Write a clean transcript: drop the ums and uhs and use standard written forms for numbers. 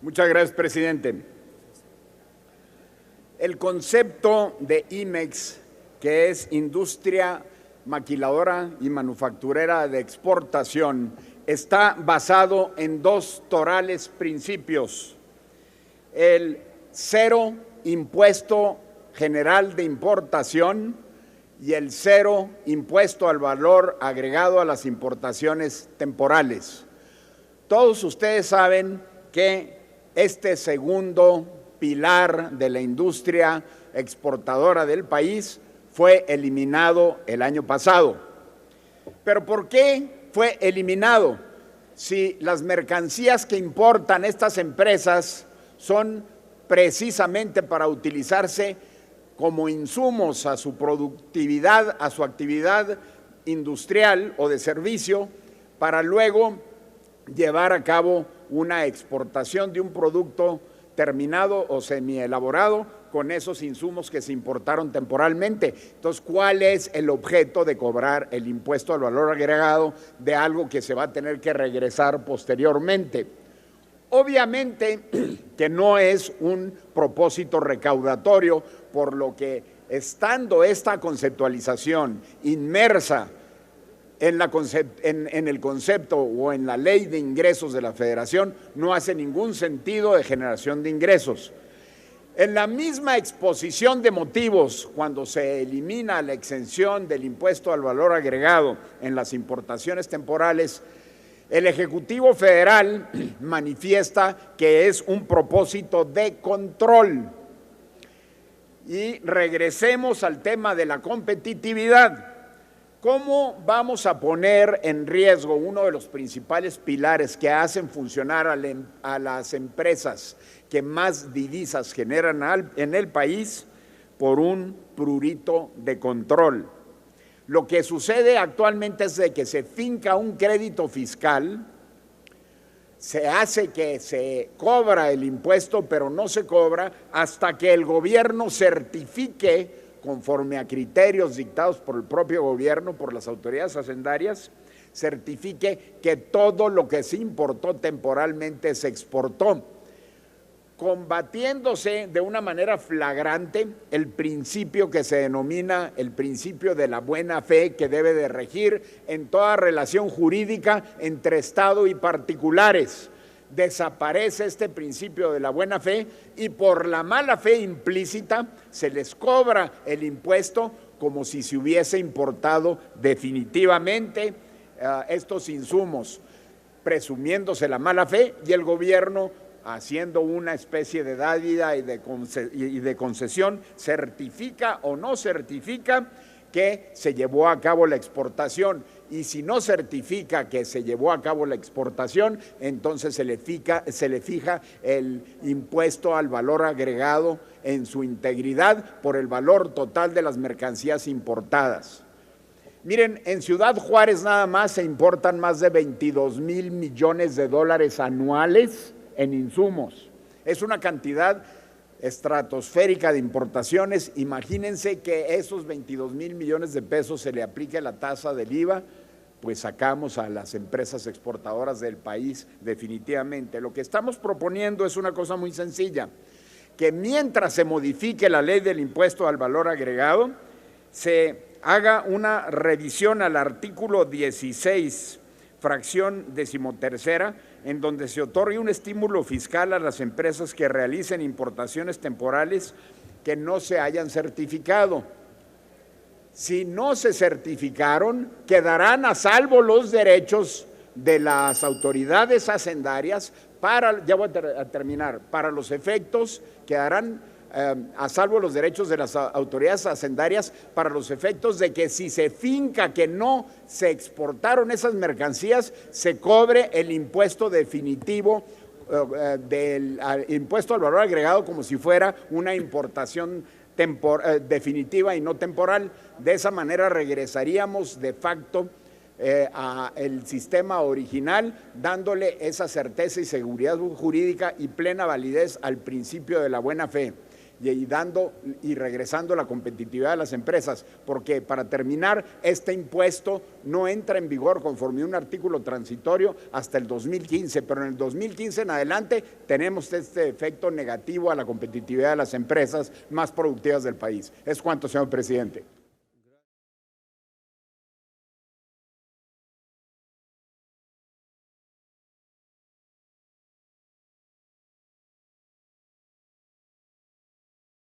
Muchas gracias, presidente. El concepto de IMEX, que es Industria Maquiladora y Manufacturera de Exportación, está basado en dos torales principios: el cero impuesto general de importación y el cero impuesto al valor agregado a las importaciones temporales. Todos ustedes saben que este segundo pilar de la industria exportadora del país fue eliminado el año pasado. ¿Pero por qué fue eliminado? Si las mercancías que importan estas empresas son precisamente para utilizarse como insumos a su productividad, a su actividad industrial o de servicio, para luego llevar a cabo una exportación de un producto terminado o semielaborado con esos insumos que se importaron temporalmente. Entonces, ¿cuál es el objeto de cobrar el impuesto al valor agregado de algo que se va a tener que regresar posteriormente? Obviamente que no es un propósito recaudatorio, por lo que, estando esta conceptualización inmersa en el concepto o en la ley de ingresos de la Federación, no hace ningún sentido de generación de ingresos. En la misma exposición de motivos, cuando se elimina la exención del impuesto al valor agregado en las importaciones temporales, el Ejecutivo Federal manifiesta que es un propósito de control. Y regresemos al tema de la competitividad. ¿Cómo vamos a poner en riesgo uno de los principales pilares que hacen funcionar a las empresas que más divisas generan en el país por un prurito de control? Lo que sucede actualmente es de que se finca un crédito fiscal, se hace que se cobra el impuesto, pero no se cobra hasta que el gobierno certifique, conforme a criterios dictados por el propio gobierno, por las autoridades hacendarias, certifique que todo lo que se importó temporalmente se exportó, combatiéndose de una manera flagrante el principio que se denomina el principio de la buena fe, que debe de regir en toda relación jurídica entre Estado y particulares. Desaparece este principio de la buena fe y por la mala fe implícita se les cobra el impuesto como si se hubiese importado definitivamente estos insumos, presumiéndose la mala fe, y el gobierno, haciendo una especie de dádiva y de concesión, certifica o no certifica que se llevó a cabo la exportación. Y si no certifica que se llevó a cabo la exportación, entonces se le fija el impuesto al valor agregado en su integridad por el valor total de las mercancías importadas. Miren, en Ciudad Juárez nada más se importan más de 22,000 millones de dólares anuales en insumos. Es una cantidad estratosférica de importaciones. Imagínense que esos 22,000 millones de pesos se le aplique la tasa del IVA, pues sacamos a las empresas exportadoras del país definitivamente. Lo que estamos proponiendo es una cosa muy sencilla: que mientras se modifique la ley del impuesto al valor agregado, se haga una revisión al artículo 16, fracción 13ª, en donde se otorgue un estímulo fiscal a las empresas que realicen importaciones temporales que no se hayan certificado. Si no se certificaron, quedarán a salvo los derechos de las autoridades hacendarias para, ya voy a terminar, para los efectos, quedarán a salvo los derechos de las autoridades hacendarias para los efectos de que si se finca que no se exportaron esas mercancías, se cobre el impuesto definitivo del impuesto al valor agregado como si fuera una importación definitiva y no temporal. De esa manera regresaríamos de facto al sistema original, dándole esa certeza y seguridad jurídica y plena validez al principio de la buena fe. y regresando la competitividad de las empresas, porque para terminar, este impuesto no entra en vigor conforme un artículo transitorio hasta el 2015, pero en el 2015 en adelante tenemos este efecto negativo a la competitividad de las empresas más productivas del país. Es cuanto, señor presidente.